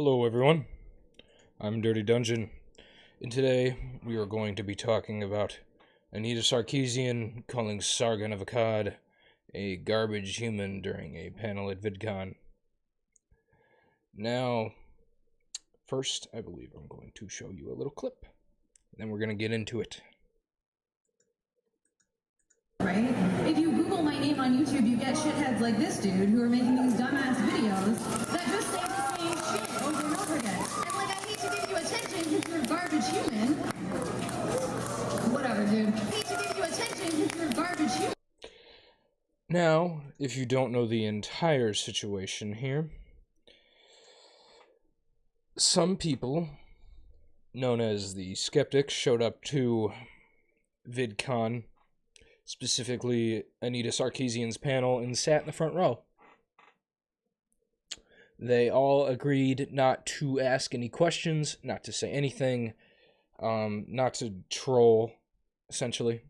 Hello everyone, I'm Dirty Dungeon, and today we are going to be talking about Anita Sarkeesian calling Sargon of Akkad a garbage human during a panel at VidCon. Now, first I believe I'm going to show you a little clip, and then we're going to get into it. Right? If you Google my name on YouTube, you get shitheads like this dude who are making these dumbass videos that just say the same shit over and over again. And like, I hate to give you attention because you're a garbage human. Whatever, dude. I hate to give you attention because you're a garbage human. Now, if you don't know the entire situation here, some people, known as the skeptics, showed up to VidCon, specifically Anita Sarkeesian's panel, and sat in the front row. They all agreed not to ask any questions, not to say anything, not to troll, essentially,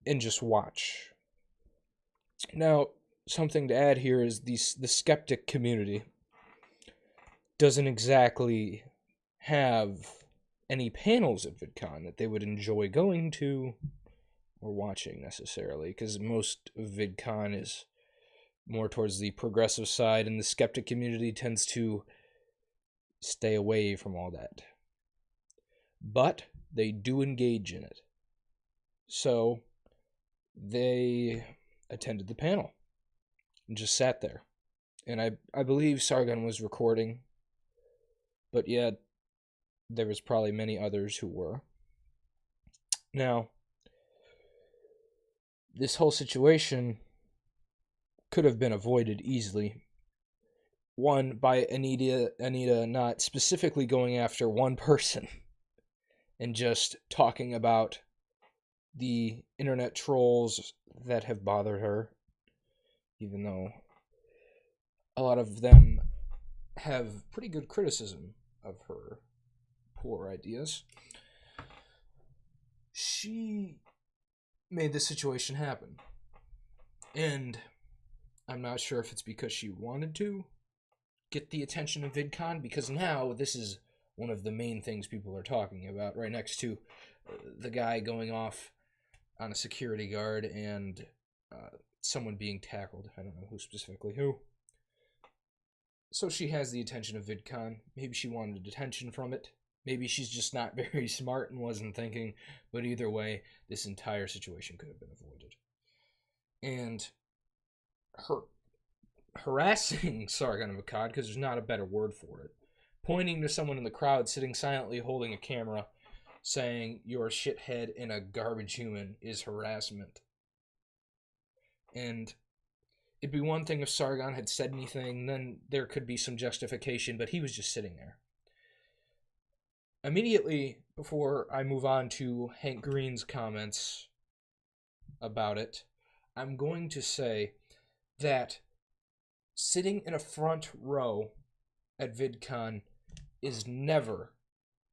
and just watch. Now, something to add here is the skeptic community doesn't exactly have any panels at VidCon that they would enjoy going to or watching necessarily, because most of VidCon is more towards the progressive side, and the skeptic community tends to stay away from all that. But they do engage in it. So they attended the panel and just sat there. And I believe Sargon was recording, but yeah, there was probably many others who were. Now, this whole situation could have been avoided easily. One, by Anita not specifically going after one person and just talking about the internet trolls that have bothered her, even though a lot of them have pretty good criticism of her poor ideas. She made this situation happen. And I'm not sure if it's because she wanted to get the attention of VidCon, because now this is one of the main things people are talking about, right next to the guy going off on a security guard and someone being tackled. I don't know who specifically who. So she has the attention of VidCon. Maybe she wanted attention from it. Maybe she's just not very smart and wasn't thinking. But either way, this entire situation could have been avoided. And her harassing Sargon of Akkad, because there's not a better word for it, pointing to someone in the crowd sitting silently holding a camera, saying you're a shithead and a garbage human, is harassment. And it'd be one thing if Sargon had said anything, then there could be some justification, but he was just sitting there. Immediately before I move on to Hank Green's comments about it, I'm going to say that sitting in a front row at VidCon is never,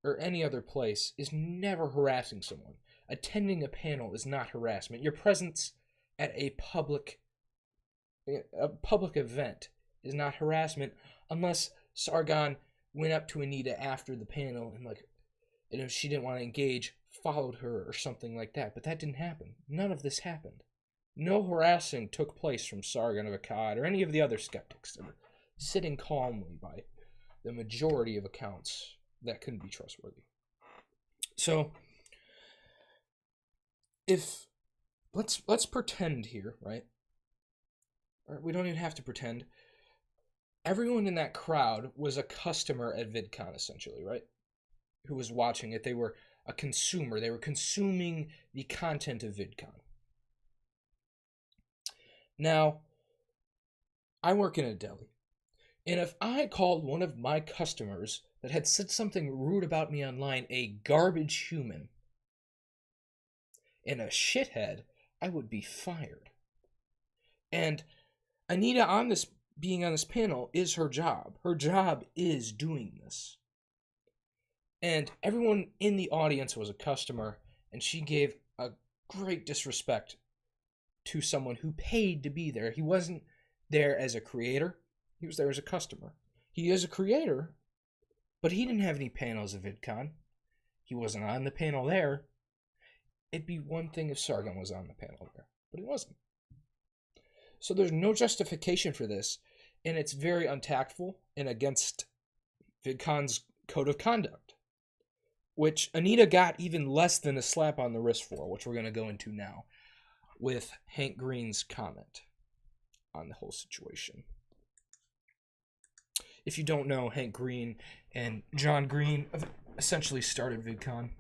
or any other place, is never harassing someone. Attending a panel is not harassment. Your presence at a public event is not harassment, unless Sargon went up to Anita after the panel and, like, and if she didn't want to engage, followed her or something like that. But that didn't happen. None of this happened. No harassing took place from Sargon of Akkad or any of the other skeptics that were sitting calmly by the majority of accounts that couldn't be trustworthy. So, if let's pretend here, right? Or we don't even have to pretend. Everyone in that crowd was a customer at VidCon, essentially, right? Who was watching it. They were a consumer. They were consuming the content of VidCon. Now, I work in a deli, and if I called one of my customers that had said something rude about me online a garbage human and a shithead, I would be fired. And Anita, being on this panel, is her job. Her job is doing this. And everyone in the audience was a customer, and she gave a great disrespect to someone who paid to be there. He wasn't there as a creator. He was there as a customer. He is a creator, but he didn't have any panels at VidCon. He wasn't on the panel there. It'd be one thing if Sargon was on the panel there, but he wasn't. So there's no justification for this, and it's very untactful and against VidCon's code of conduct, which Anita got even less than a slap on the wrist for, which we're going to go into now with Hank Green's comment on the whole situation. If you don't know, Hank Green and John Green essentially started VidCon.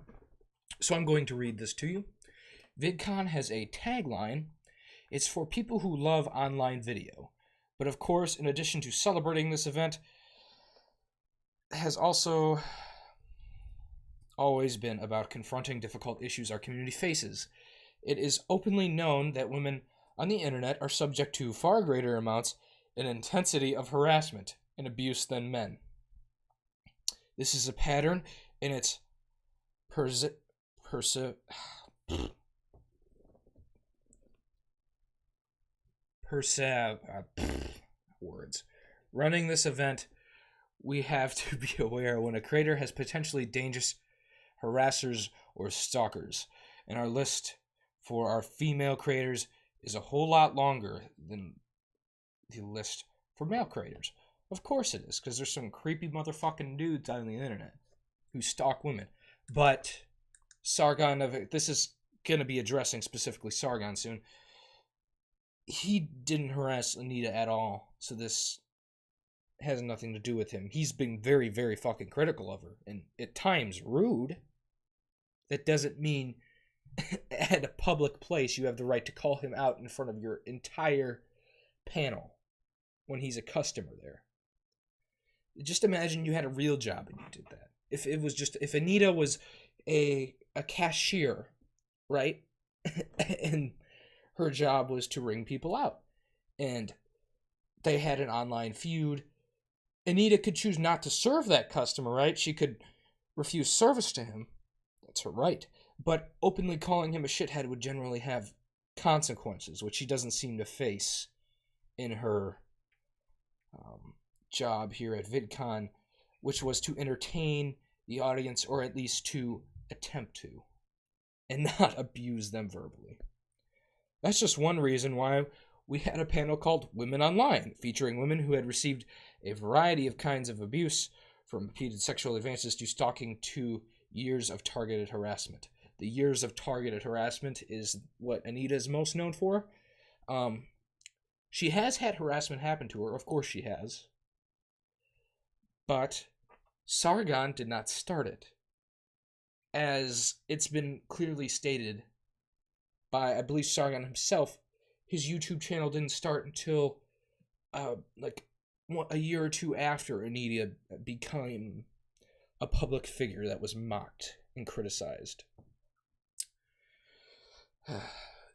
So I'm going to read this to you. VidCon has a tagline. It's for people who love online video. But of course, in addition to celebrating this event, has also always been about confronting difficult issues our community faces. It is openly known that women on the internet are subject to far greater amounts and intensity of harassment and abuse than men. This is a pattern in its words. Running this event, we have to be aware when a creator has potentially dangerous harassers or stalkers, and our list for our female creators is a whole lot longer than the list for male creators. Of course it is, because there's some creepy motherfucking dudes on the internet who stalk women. But Sargon of this is going to be addressing specifically Sargon soon. He didn't harass Anita at all, so this has nothing to do with him. He's been very, very fucking critical of her, and at times rude. That doesn't mean at a public place you have the right to call him out in front of your entire panel when he's a customer there. Just imagine you had a real job and you did that. If Anita was a cashier, right? And her job was to ring people out, and they had an online feud. Anita could choose not to serve that customer, right? She could refuse service to him. That's her right. But openly calling him a shithead would generally have consequences, which she doesn't seem to face in her job here at VidCon, which was to entertain the audience, or at least to attempt to, and not abuse them verbally. That's just one reason why we had a panel called Women Online, featuring women who had received a variety of kinds of abuse, from repeated sexual advances to stalking to years of targeted harassment. The years of targeted harassment is what Anita is most known for. She has had harassment happen to her, of course she has. But Sargon did not start it. As it's been clearly stated by, I believe, Sargon himself, his YouTube channel didn't start until a year or two after Anita became a public figure that was mocked and criticized.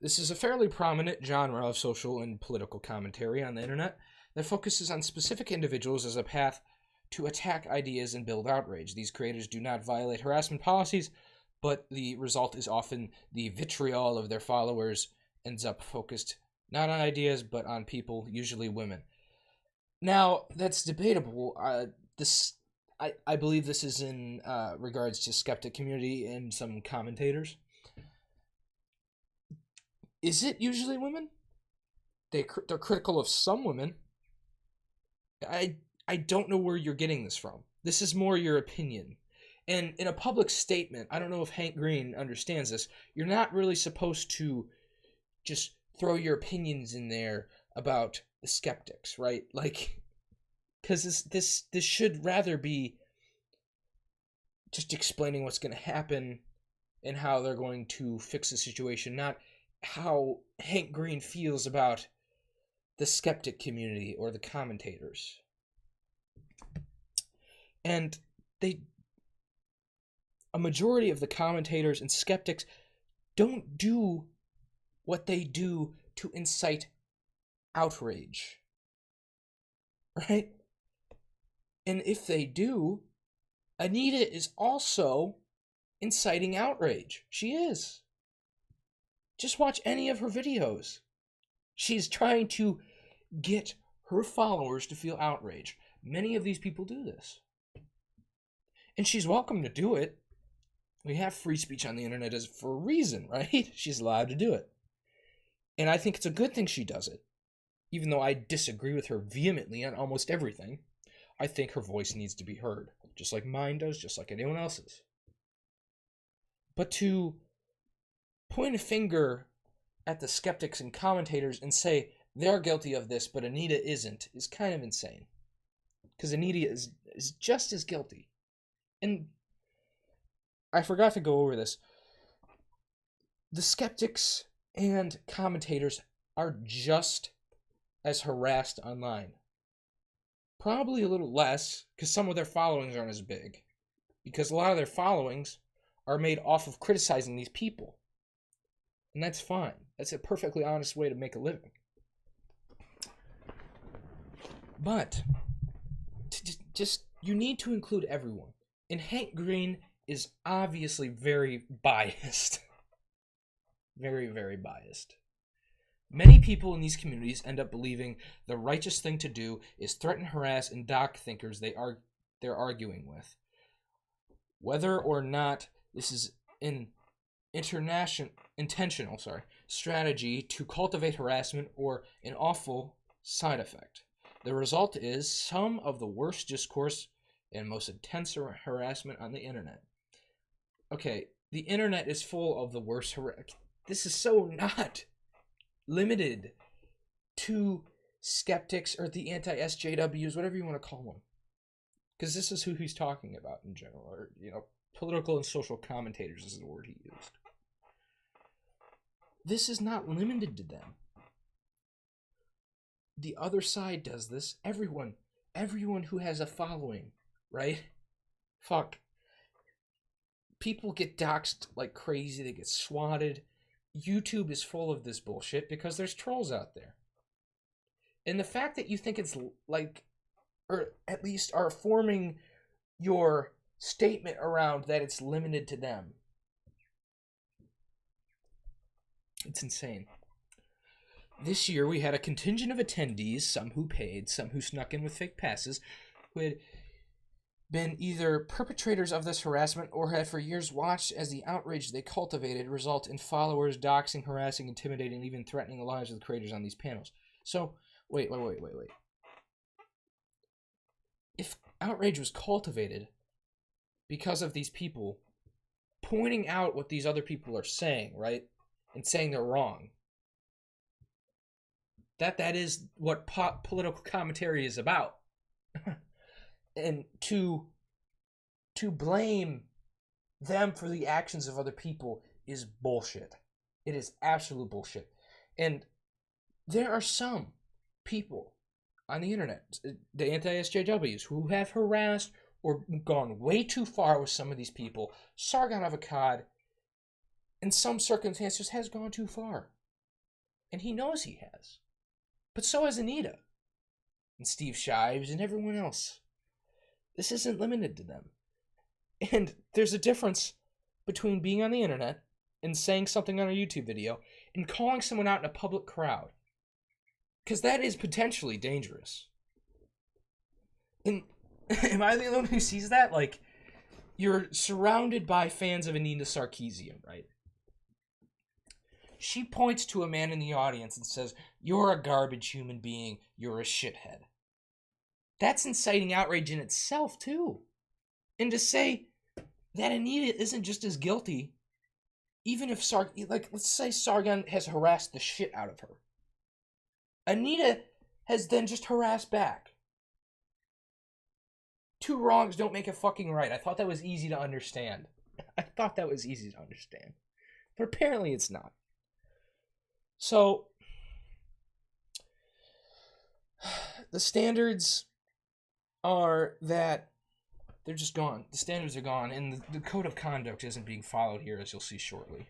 This is a fairly prominent genre of social and political commentary on the internet that focuses on specific individuals as a path to attack ideas and build outrage. These creators do not violate harassment policies, but the result is often the vitriol of their followers ends up focused not on ideas, but on people, usually women. Now, that's debatable. I believe this is in regards to skeptic community and some commentators. Is it usually women? They're critical of some women. I don't know where you're getting this from. This is more your opinion. And in a public statement, I don't know if Hank Green understands this, you're not really supposed to just throw your opinions in there about the skeptics, right? Like, because this should rather be just explaining what's going to happen and how they're going to fix the situation, not how Hank Green feels about the skeptic community or the commentators. And a majority of the commentators and skeptics don't do what they do to incite outrage, right? And if they do, Anita is also inciting outrage. She is. Just watch any of her videos. She's trying to get her followers to feel outraged. Many of these people do this. And she's welcome to do it. We have free speech on the internet for a reason, right? She's allowed to do it. And I think it's a good thing she does it. Even though I disagree with her vehemently on almost everything, I think her voice needs to be heard. Just like mine does, just like anyone else's. But to point a finger at the skeptics and commentators and say they're guilty of this, but Anita isn't, is kind of insane. Because Anita is just as guilty. And I forgot to go over this. The skeptics and commentators are just as harassed online. Probably a little less, because some of their followings aren't as big. Because a lot of their followings are made off of criticizing these people. And that's fine. That's a perfectly honest way to make a living. But just you need to include everyone. And Hank Green is obviously very biased. Very, very biased. Many people in these communities end up believing the righteous thing to do is threaten, harass, and dock thinkers they're arguing with. Whether or not this is an intentional strategy to cultivate harassment or an awful side effect. The result is some of the worst discourse and most intense harassment on the internet. Okay, the internet is full of the worst harassment. This is so not limited to skeptics or the anti-SJWs, whatever you want to call them. Because this is who he's talking about in general, or, political and social commentators is the word he used. This is not limited to them. The other side does this. Everyone who has a following, right? Fuck. People get doxxed like crazy. They get swatted. YouTube is full of this bullshit because there's trolls out there. And the fact that you think it's like, or at least are forming your statement around that it's limited to them. It's insane. This year we had a contingent of attendees, some who paid, some who snuck in with fake passes, who had been either perpetrators of this harassment or had for years watched as the outrage they cultivated result in followers doxing, harassing, intimidating, and even threatening the lives of the creators on these panels. So, wait. If outrage was cultivated because of these people pointing out what these other people are saying, right? And saying they're wrong. That is what political commentary is about. And to blame them for the actions of other people is bullshit. It is absolute bullshit. And there are some people on the internet, the anti-SJWs, who have harassed or gone way too far with some of these people. Sargon of Akkad, in some circumstances, has gone too far. And he knows he has. But so has Anita. And Steve Shives and everyone else. This isn't limited to them. And there's a difference between being on the internet and saying something on a YouTube video and calling someone out in a public crowd. Because that is potentially dangerous. And am I the only one who sees that? Like, you're surrounded by fans of Anita Sarkeesian, right? She points to a man in the audience and says, "You're a garbage human being. You're a shithead." That's inciting outrage in itself, too. And to say that Anita isn't just as guilty, even if let's say Sargon has harassed the shit out of her. Anita has then just harassed back. Two wrongs don't make a fucking right. I thought that was easy to understand. But apparently it's not. So, the standards are that they're just gone. The standards are gone, and the code of conduct isn't being followed here, as you'll see shortly.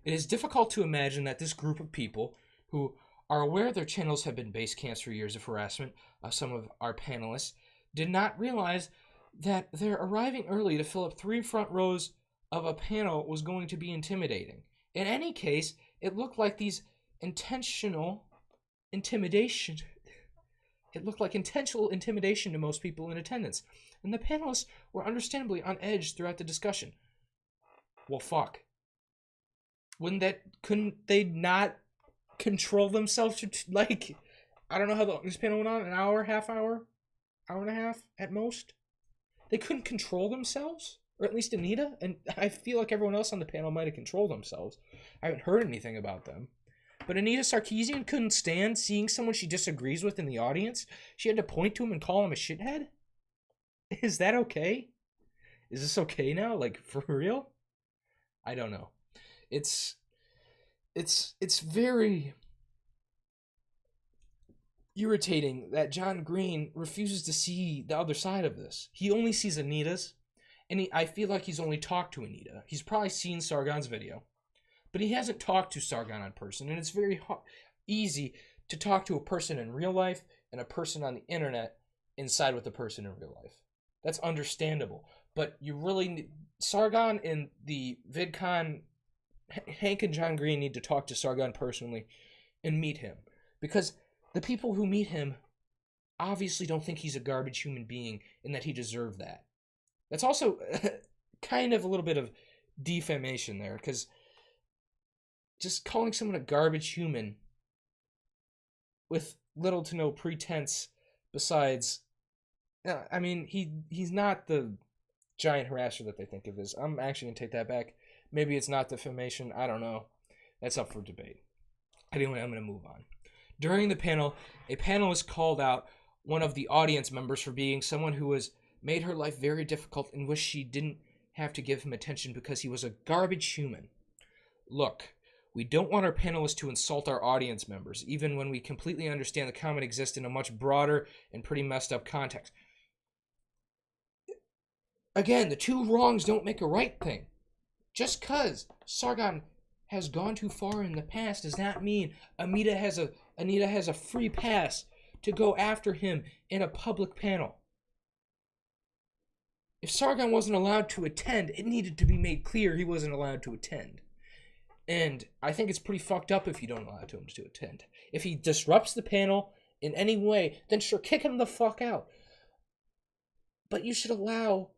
It is difficult to imagine that this group of people who are aware their channels have been base camps for years of harassment of some of our panelists did not realize that their arriving early to fill up 3 front rows of a panel was going to be intimidating. In any case, it looked like these intentional intimidation It looked like intentional intimidation to most people in attendance, and the panelists were understandably on edge throughout the discussion. Well, fuck. Couldn't they not control themselves to, like, I don't know how long this panel went on, an hour, half hour, hour and a half at most? They couldn't control themselves? Or at least Anita? And I feel like everyone else on the panel might have controlled themselves. I haven't heard anything about them. But Anita Sarkeesian couldn't stand seeing someone she disagrees with in the audience. She had to point to him and call him a shithead? Is that okay? Is this okay now? Like, for real? I don't know. It's very irritating that John Green refuses to see the other side of this. He only sees Anita's, and I feel like he's only talked to Anita. He's probably seen Sargon's video, but he hasn't talked to Sargon in person, and it's very easy to talk to a person in real life and a person on the internet and side with the person in real life. That's understandable, but you really need... Sargon and the VidCon... Hank and John Green need to talk to Sargon personally and meet him, because the people who meet him obviously don't think he's a garbage human being and that he deserved that. That's also kind of a little bit of defamation there, because just calling someone a garbage human with little to no pretense besides... I mean, he's not the giant harasser that they think of as. I'm actually going to take that back. Maybe it's not defamation. I don't know. That's up for debate. Anyway, I'm going to move on. During the panel, a panelist called out one of the audience members for being someone who has made her life very difficult and wished she didn't have to give him attention because he was a garbage human. Look, we don't want our panelists to insult our audience members, even when we completely understand the comment exists in a much broader and pretty messed up context. Again, the two wrongs don't make a right thing. Just because Sargon has gone too far in the past does not mean Anita has a free pass to go after him in a public panel. If Sargon wasn't allowed to attend, it needed to be made clear he wasn't allowed to attend. And I think it's pretty fucked up if you don't allow him to attend. If he disrupts the panel in any way, then sure, kick him the fuck out. But you should allow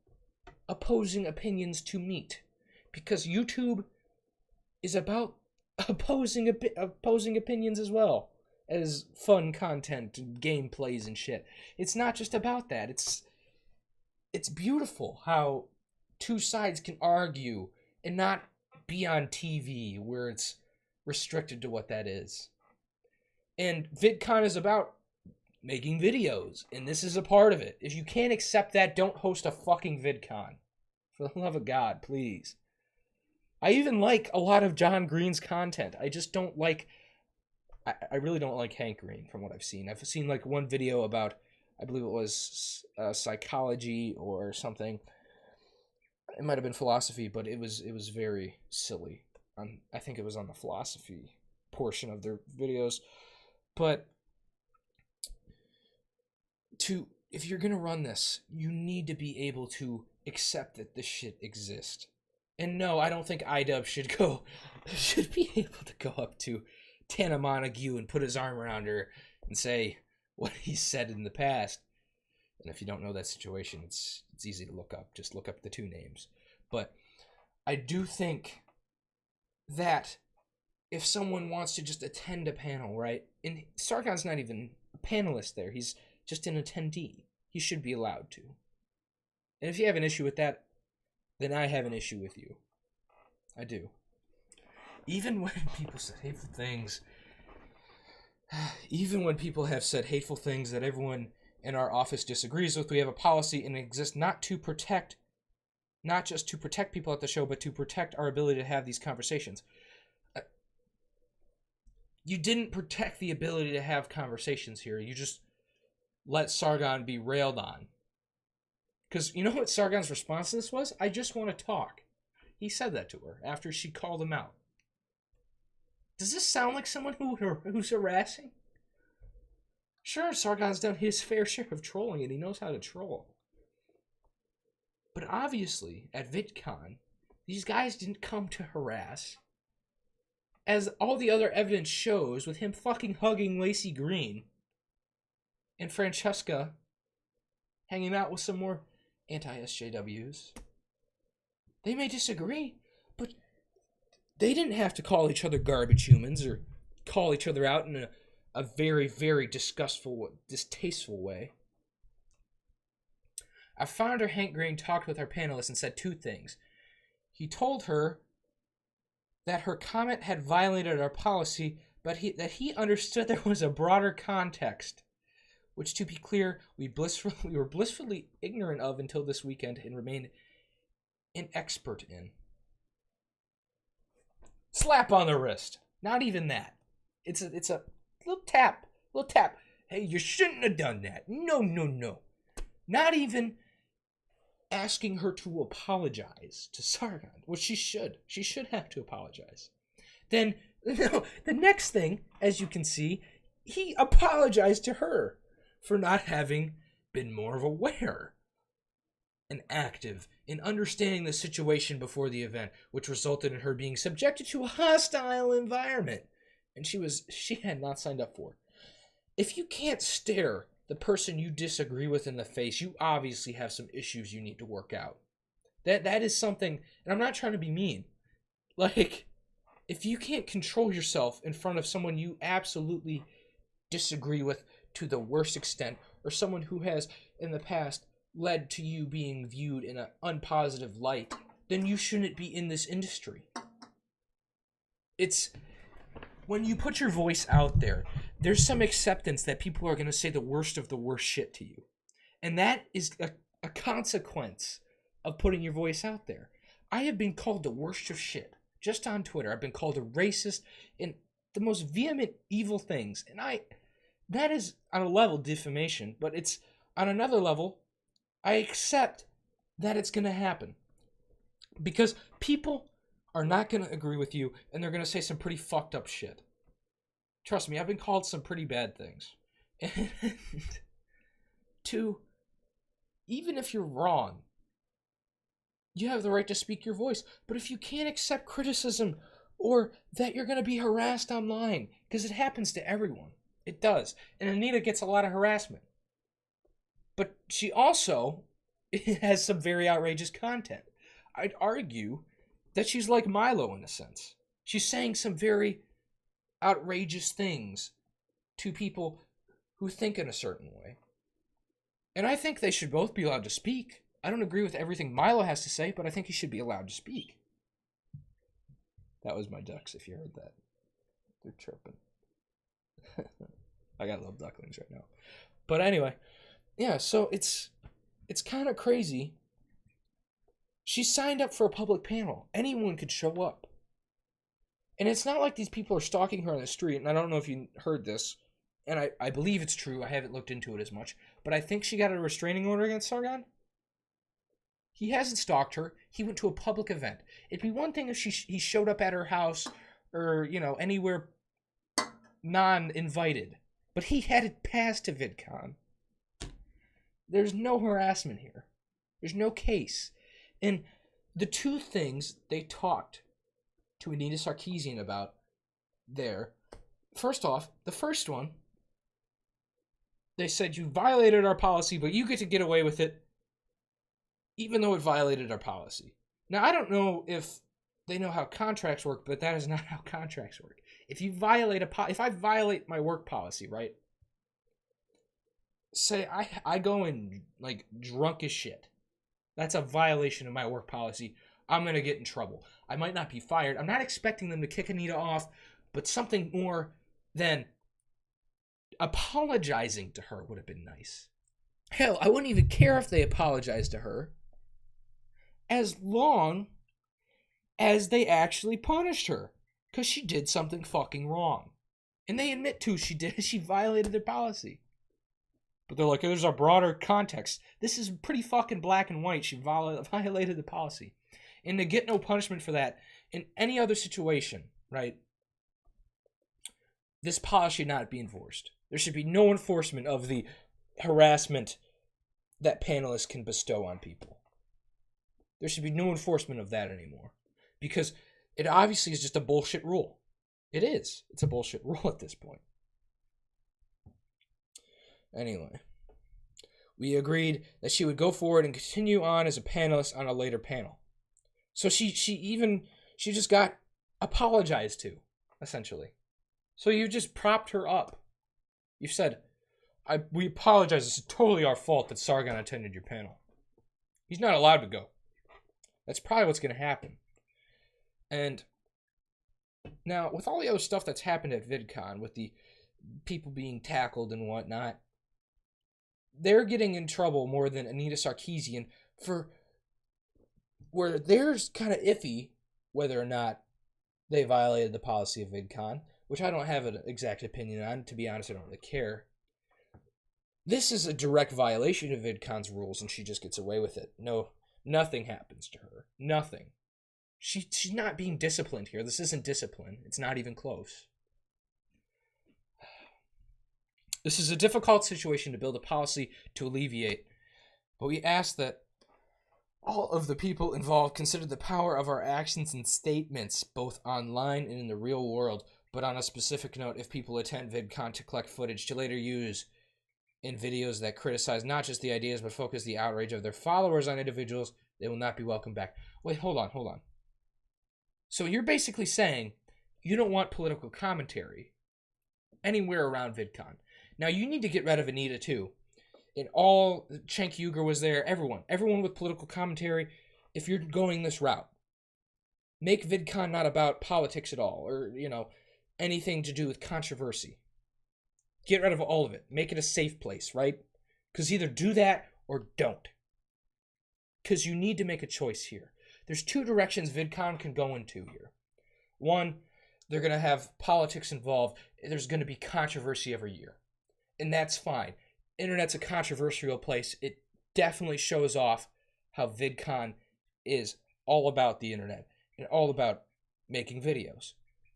opposing opinions to meet, because YouTube is about opposing opinions as well as fun content and gameplays and shit. It's not just about that. It's beautiful how two sides can argue and not be on TV where it's restricted to what that is. And VidCon is about making videos, and this is a part of it. If you can't accept that, don't host a fucking VidCon. For the love of God, please. I even like a lot of John Green's content. I just don't like... I really don't like Hank Green from what I've seen. I've seen like one video about, I believe it was psychology or something. It might have been philosophy, but it was very silly. I think it was on the philosophy portion of their videos. But if you're going to run this, you need to be able to accept that this shit exists. And no, I don't think iDub should be able to go up to Tana Montague and put his arm around her and say what he said in the past. And if you don't know that situation, it's easy to look up. Just look up the two names. But I do think that if someone wants to just attend a panel, right? And Sargon's not even a panelist there. He's just an attendee. He should be allowed to. And if you have an issue with that, then I have an issue with you. I do. Even when people said hateful things, even when people have said hateful things that everyone in our office disagrees with, we have a policy and it exists not just to protect people at the show, but to protect our ability to have these conversations. You didn't protect the ability to have conversations here. You just let Sargon be railed on. Because you know what Sargon's response to this was? I just want to talk. He said that to her after she called him out. Does this sound like someone who's harassing? Sure, Sargon's done his fair share of trolling and he knows how to troll. But obviously, at VidCon, these guys didn't come to harass. As all the other evidence shows, with him fucking hugging Lacey Green and Francesca hanging out with some more anti-SJWs. They may disagree, but they didn't have to call each other garbage humans or call each other out in a very, very distasteful way. Our founder, Hank Green, talked with our panelists and said two things. He told her that her comment had violated our policy, but that he understood there was a broader context, which, to be clear, we were blissfully ignorant of until this weekend and remained inexpert in. Slap on the wrist. Not even that. It's a little tap. Hey, you shouldn't have done that. No. Not even asking her to apologize to Sargon, which she should. She should have to apologize. Then, the next thing, as you can see, he apologized to her for not having been more aware and active in understanding the situation before the event, which resulted in her being subjected to a hostile environment, and she had not signed up for. If you can't stare the person you disagree with in the face, you obviously have some issues you need to work out. That is something, and I'm not trying to be mean. Like, if you can't control yourself in front of someone you absolutely disagree with to the worst extent, or someone who has in the past led to you being viewed in an unpositive light, then you shouldn't be in this industry. It's when you put your voice out there, there's some acceptance that people are going to say the worst of the worst shit to you. And that is a consequence of putting your voice out there. I have been called the worst of shit just on Twitter. I've been called a racist and the most vehement evil things. And that is on a level defamation, but it's on another level, I accept that it's going to happen. Because people are not going to agree with you, and they're going to say some pretty fucked up shit. Trust me, I've been called some pretty bad things. And two, even if you're wrong, you have the right to speak your voice. But if you can't accept criticism or that you're going to be harassed online, because it happens to everyone. It does. And Anita gets a lot of harassment. But she also has some very outrageous content. I'd argue that she's like Milo in a sense. She's saying some very outrageous things to people who think in a certain way. And I think they should both be allowed to speak. I don't agree with everything Milo has to say, but I think he should be allowed to speak. That was my ducks, if you heard that. They're chirping. I got little ducklings right now. But anyway, yeah, so it's kind of crazy. She signed up for a public panel. Anyone could show up. And it's not like these people are stalking her on the street, and I don't know if you heard this, and I believe it's true. I haven't looked into it as much, but I think she got a restraining order against Sargon. He hasn't stalked her. He went to a public event. It'd be one thing if he showed up at her house or, anywhere non-invited. But he had it passed to VidCon. There's no harassment here. There's no case. And the two things they talked to Anita Sarkeesian about there, first off, the first one, they said, you violated our policy, but you get to get away with it even though it violated our policy. Now, I don't know if they know how contracts work, but that is not how contracts work. If you violate if I violate my work policy, right? Say I go in like drunk as shit. That's a violation of my work policy. I'm going to get in trouble. I might not be fired. I'm not expecting them to kick Anita off, but something more than apologizing to her would have been nice. Hell, I wouldn't even care if they apologized to her as long as they actually punished her because she did something fucking wrong. And they admit to she violated their policy. But they're like, there's a broader context. This is pretty fucking black and white. She violated the policy. And to get no punishment for that in any other situation, right? This policy should not be enforced. There should be no enforcement of the harassment that panelists can bestow on people. There should be no enforcement of that anymore. Because it obviously is just a bullshit rule. It is. It's a bullshit rule at this point. Anyway, we agreed that she would go forward and continue on as a panelist on a later panel. So she just got apologized to, essentially. So you just propped her up. You said, we apologize. It's totally our fault that Sargon attended your panel. He's not allowed to go. That's probably what's going to happen. And now, with all the other stuff that's happened at VidCon, with the people being tackled and whatnot, they're getting in trouble more than Anita Sarkeesian for where there's kind of iffy whether or not they violated the policy of VidCon, which I don't have an exact opinion on. To be honest, I don't really care. This is a direct violation of VidCon's rules, and she just gets away with it. No, nothing happens to her. Nothing. She's not being disciplined here. This isn't discipline. It's not even close. This is a difficult situation to build a policy to alleviate, but we ask that all of the people involved consider the power of our actions and statements, both online and in the real world. But on a specific note, if people attend VidCon to collect footage to later use in videos that criticize not just the ideas but focus the outrage of their followers on individuals, they will not be welcomed back. Wait, hold on. So you're basically saying you don't want political commentary anywhere around VidCon. Now you need to get rid of Anita too. And all Cenk Uygur was there, everyone with political commentary. If you're going this route, make VidCon not about politics at all, or anything to do with controversy. Get rid of all of it. Make it a safe place, right? Because either do that or don't. Because you need to make a choice here. There's two directions VidCon can go into here. One, they're going to have politics involved. There's going to be controversy every year. And that's fine. Internet's a controversial place. It definitely shows off how VidCon is all about the internet and all about making videos.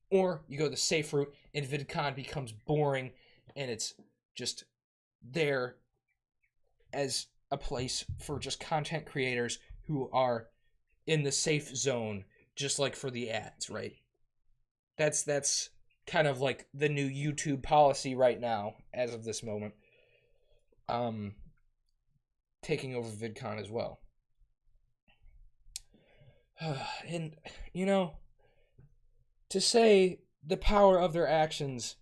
Or you go the safe route and VidCon becomes boring and it's just there as a place for just content creators who are in the safe zone, just like for the ads, right? That's kind of like the new YouTube policy right now, as of this moment. Taking over VidCon as well. And, to say the power of their actions,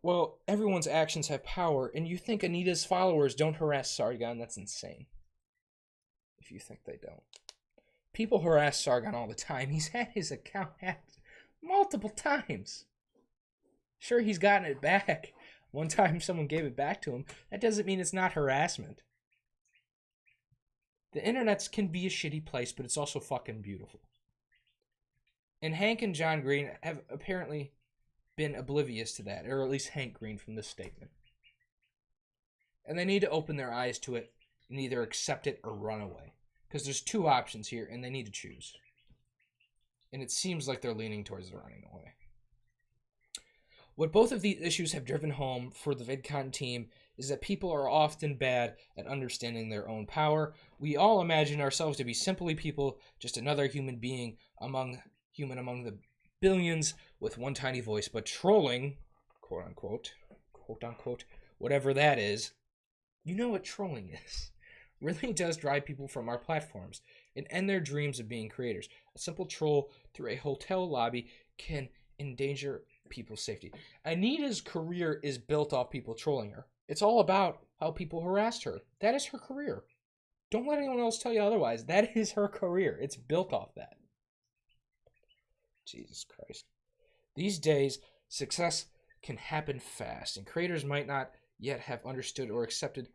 well, everyone's actions have power, and you think Anita's followers don't harass Sargon? That's insane. If you think they don't. People harass Sargon all the time. He's had his account hacked multiple times. Sure, he's gotten it back. One time someone gave it back to him. That doesn't mean it's not harassment. The internet can be a shitty place, but it's also fucking beautiful. And Hank and John Green have apparently been oblivious to that, or at least Hank Green from this statement. And they need to open their eyes to it and either accept it or run away. Because there's two options here, and they need to choose. And it seems like they're leaning towards the running away. What both of these issues have driven home for the VidCon team is that people are often bad at understanding their own power. We all imagine ourselves to be simply people, just another human being among the billions with one tiny voice. But trolling, quote unquote, whatever that is, you know what trolling is, really does drive people from our platforms and end their dreams of being creators. A simple troll through a hotel lobby can endanger people's safety. Anita's career is built off people trolling her. It's all about how people harassed her. That is her career. Don't let anyone else tell you otherwise. That is her career. It's built off that. Jesus Christ. These days, success can happen fast, and creators might not yet have understood or accepted.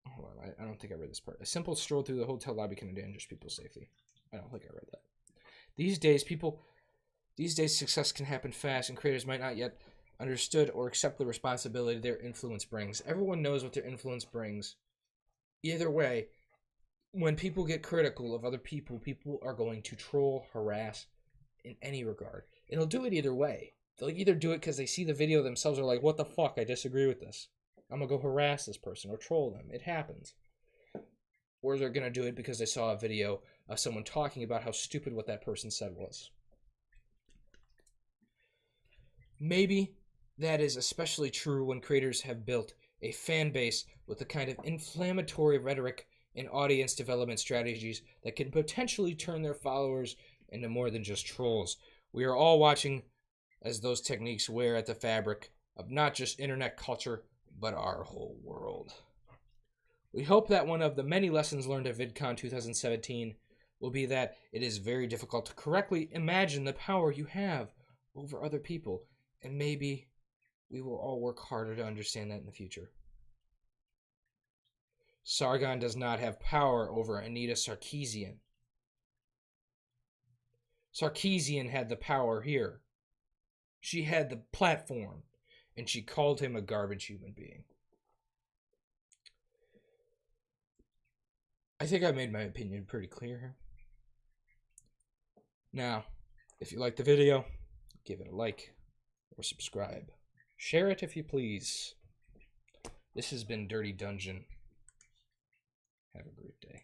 Hold on, I don't think I read this part. A simple stroll through the hotel lobby can endanger people's safety. I don't think I read that. These days, success can happen fast, and creators might not yet understood or accept the responsibility their influence brings. Everyone knows what their influence brings. Either way, when people get critical of other people, people are going to troll, harass, in any regard. And they'll do it either way. They'll either do it because they see the video themselves, are like, what the fuck, I disagree with this. I'm going to go harass this person or troll them. It happens. Or they're going to do it because they saw a video of someone talking about how stupid what that person said was. Maybe that is especially true when creators have built a fan base with the kind of inflammatory rhetoric and audience development strategies that can potentially turn their followers into more than just trolls. We are all watching as those techniques wear at the fabric of not just internet culture, but our whole world. We hope that one of the many lessons learned at VidCon 2017 will be that it is very difficult to correctly imagine the power you have over other people, and maybe we will all work harder to understand that in the future. Sargon does not have power over Anita Sarkeesian. Sarkeesian had the power here. She had the platform, and she called him a garbage human being. I think I made my opinion pretty clear here. Now, if you like the video, give it a like or subscribe. Share it if you please. This has been Dirty Dungeon. Have a great day.